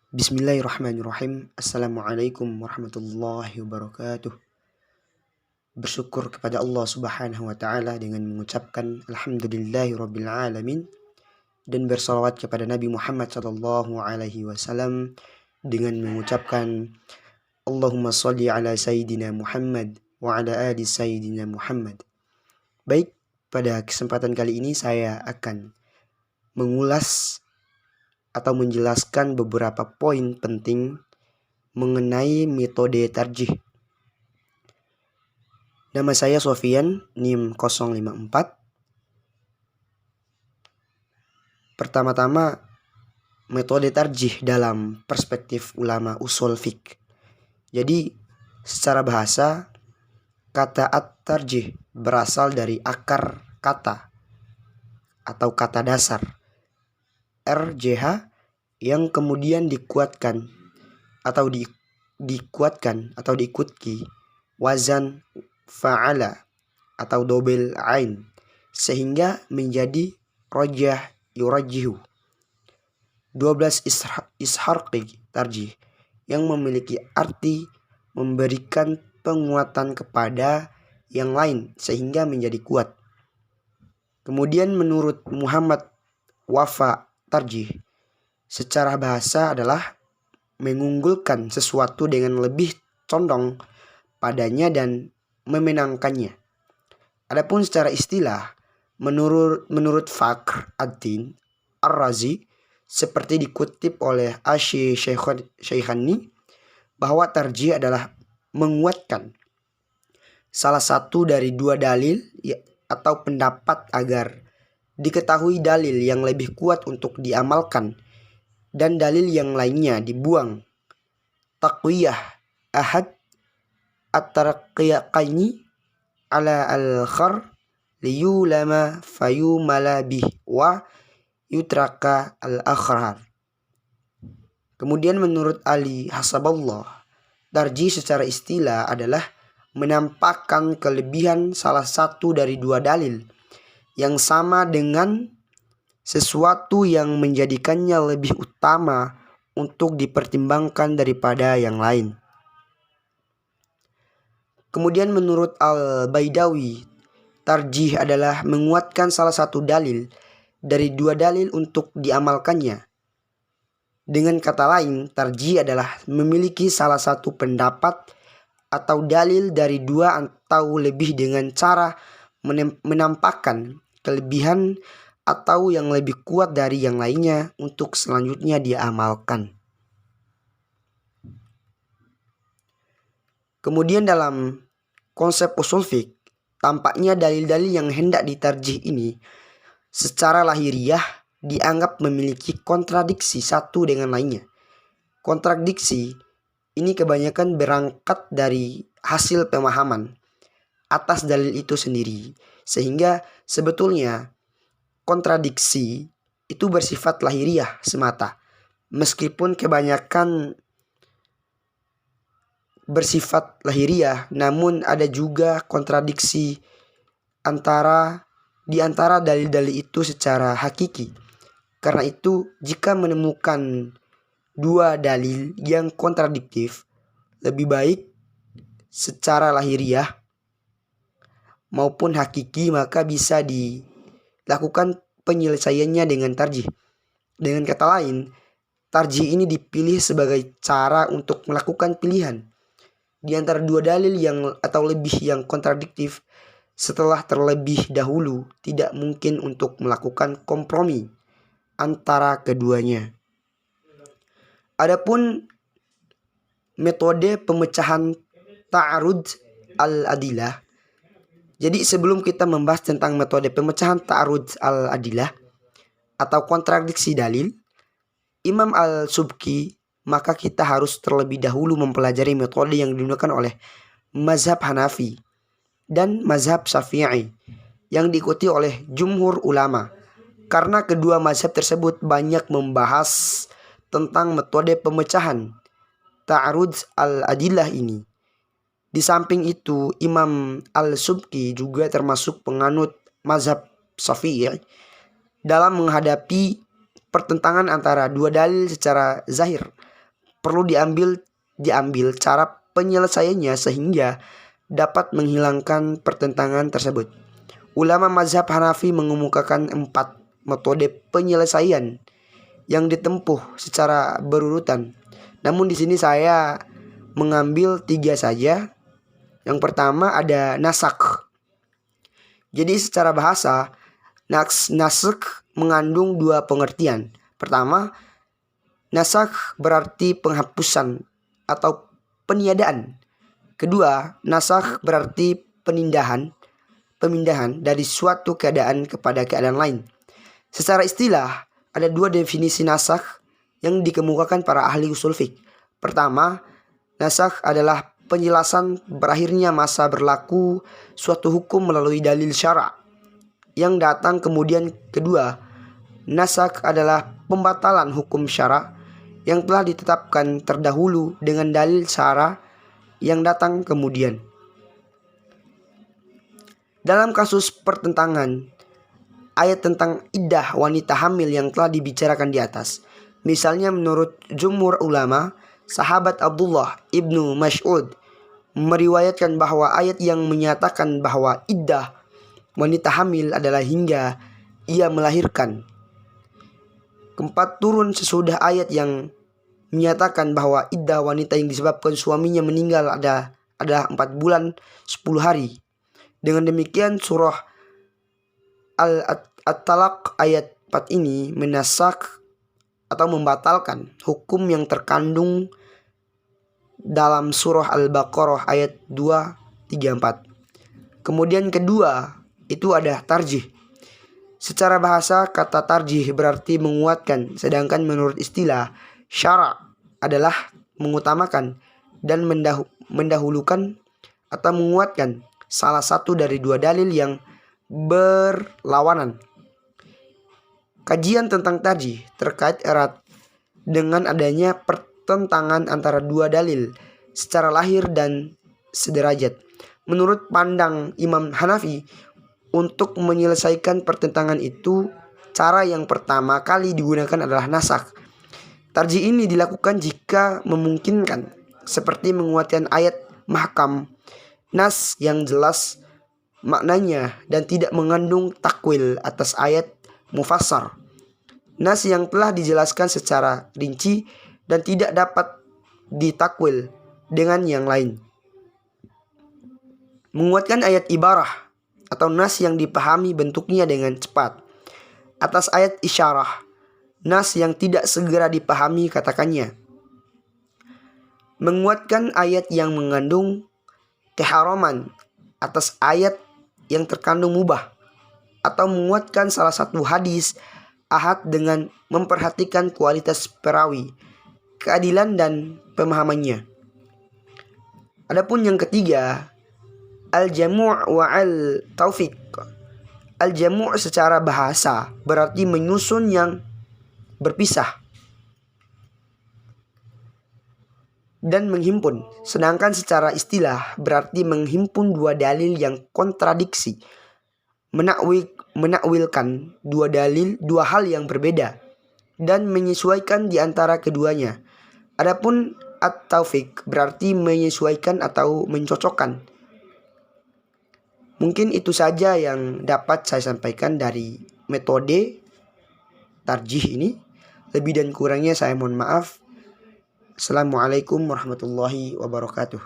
Bismillahirrahmanirrahim. Assalamualaikum warahmatullahi wabarakatuh. Bersyukur kepada Allah Subhanahu wa taala dengan mengucapkan alhamdulillahirabbil alamin dan bersalawat kepada Nabi Muhammad sallallahu alaihi wasallam dengan mengucapkan Allahumma shalli ala sayyidina Muhammad wa ala ali sayyidina Muhammad. Baik, pada kesempatan kali ini saya akan mengulas atau menjelaskan beberapa poin penting mengenai metode tarjih. Nama saya Sofian, NIM 054. Pertama-tama, metode tarjih dalam perspektif ulama usul fiqh. Jadi, secara bahasa, kata at-tarjih berasal dari akar kata atau kata dasar RJH yang kemudian dikuatkan atau diikuti wazan fa'ala atau dobel ain sehingga menjadi rojah yurajjihu. 12 isharqi tarjih yang memiliki arti memberikan penguatan kepada yang lain sehingga menjadi kuat. Kemudian menurut Muhammad Wafa tarjih secara bahasa adalah mengunggulkan sesuatu dengan lebih condong padanya dan memenangkannya. Adapun secara istilah, menurut Fakhr ad-Din Ar-Razi, seperti dikutip oleh Asy-Syaikhaini, bahwa tarjih adalah menguatkan salah satu dari dua dalil atau pendapat agar diketahui dalil yang lebih kuat untuk diamalkan dan dalil yang lainnya dibuang. Taqwiyah ahad at-tarqiyaqaini ala al-khar liyulama fayumala bih wa yutraka al-akhrar. Kemudian menurut Ali Hasaballah, tarjih secara istilah adalah menampakkan kelebihan salah satu dari dua dalil yang sama dengan sesuatu yang menjadikannya lebih utama untuk dipertimbangkan daripada yang lain. Kemudian menurut Al-Baidawi, tarjih adalah menguatkan salah satu dalil dari dua dalil untuk diamalkannya. Dengan kata lain, tarjih adalah memiliki salah satu pendapat atau dalil dari dua atau lebih dengan cara menampakkan kelebihan atau yang lebih kuat dari yang lainnya untuk selanjutnya diamalkan. Kemudian dalam konsep usul fiqh, tampaknya dalil-dalil yang hendak ditarjih ini secara lahiriah dianggap memiliki kontradiksi satu dengan lainnya. Kontradiksi ini kebanyakan berangkat dari hasil pemahaman atas dalil itu sendiri, sehingga sebetulnya kontradiksi itu bersifat lahiriah semata, meskipun kebanyakan bersifat lahiriah, namun ada juga kontradiksi di antara dalil-dalil itu secara hakiki. Karena itu, jika menemukan dua dalil yang kontradiktif, lebih baik secara lahiriah maupun hakiki maka bisa dilakukan penyelesaiannya dengan tarjih. Dengan kata lain, tarjih ini dipilih sebagai cara untuk melakukan pilihan di antara dua dalil yang atau lebih yang kontradiktif setelah terlebih dahulu tidak mungkin untuk melakukan kompromi antara keduanya. Adapun metode pemecahan ta'arud al-adilah. Jadi sebelum kita membahas tentang metode pemecahan ta'arud al-adilah atau kontradiksi dalil Imam al-Subki, maka kita harus terlebih dahulu mempelajari metode yang digunakan oleh mazhab Hanafi dan mazhab Syafi'i yang diikuti oleh jumhur ulama. Karena kedua mazhab tersebut banyak membahas tentang metode pemecahan ta'arud al-adilah ini. Di samping itu, Imam al-Subki juga termasuk penganut mazhab Syafi'i dalam menghadapi pertentangan antara dua dalil secara zahir perlu diambil cara penyelesaiannya sehingga dapat menghilangkan pertentangan tersebut. Ulama mazhab Hanafi mengemukakan 4 metode penyelesaian yang ditempuh secara berurutan. Namun di sini saya mengambil 3 saja. Yang pertama ada nasak. Jadi secara bahasa nasak mengandung 2 pengertian. Pertama, nasak berarti penghapusan atau peniadaan. Kedua, nasak berarti pemindahan dari suatu keadaan kepada keadaan lain. Secara istilah, ada 2 definisi nasak yang dikemukakan para ahli usul fiqh. Pertama, nasak adalah penjelasan berakhirnya masa berlaku suatu hukum melalui dalil syara' yang datang kemudian. Kedua, nasak adalah pembatalan hukum syara' yang telah ditetapkan terdahulu dengan dalil syara' yang datang kemudian. Dalam kasus pertentangan ayat tentang iddah wanita hamil yang telah dibicarakan di atas, misalnya menurut jumhur ulama, sahabat Abdullah ibnu Mas'ud meriwayatkan bahwa ayat yang menyatakan bahwa iddah wanita hamil adalah hingga ia melahirkan. Keempat, turun sesudah ayat yang menyatakan bahwa iddah wanita yang disebabkan suaminya meninggal adalah 4 bulan 10 hari. Dengan demikian surah At-Talaq ayat 4 ini menasak atau membatalkan hukum yang terkandung dalam surah Al-Baqarah ayat 234. Kemudian kedua, itu ada tarjih. Secara bahasa kata tarjih berarti menguatkan, sedangkan menurut istilah syara' adalah mengutamakan dan mendahulukan atau menguatkan salah satu dari 2 dalil yang berlawanan. Kajian tentang tarjih terkait erat dengan adanya pertentangan antara 2 dalil secara lahir dan sederajat. Menurut pandang Imam Hanafi, untuk menyelesaikan pertentangan itu, cara yang pertama kali digunakan adalah nasak. Tarjih ini dilakukan jika memungkinkan, seperti menguatkan ayat mahkam, nas yang jelas maknanya dan tidak mengandung takwil atas ayat mufassar, nas yang telah dijelaskan secara rinci dan tidak dapat ditakwil dengan yang lain. Menguatkan ayat ibarah atau nas yang dipahami bentuknya dengan cepat atas ayat isyarah, nas yang tidak segera dipahami katakannya. Menguatkan ayat yang mengandung keharaman atas ayat yang terkandung mubah, atau menguatkan salah satu hadis ahad dengan memperhatikan kualitas perawi, keadilan dan pemahamannya. Adapun yang ketiga, al-jamu' wa al-taufiq. Al-jamu' secara bahasa berarti menyusun yang berpisah dan menghimpun, sedangkan secara istilah berarti menghimpun 2 dalil yang kontradiksi, menakwilkan 2 hal yang berbeda dan menyesuaikan di antara keduanya. Adapun at-taufiq berarti menyesuaikan atau mencocokkan. Mungkin itu saja yang dapat saya sampaikan dari metode tarjih ini. Lebih dan kurangnya saya mohon maaf. Assalamualaikum warahmatullahi wabarakatuh.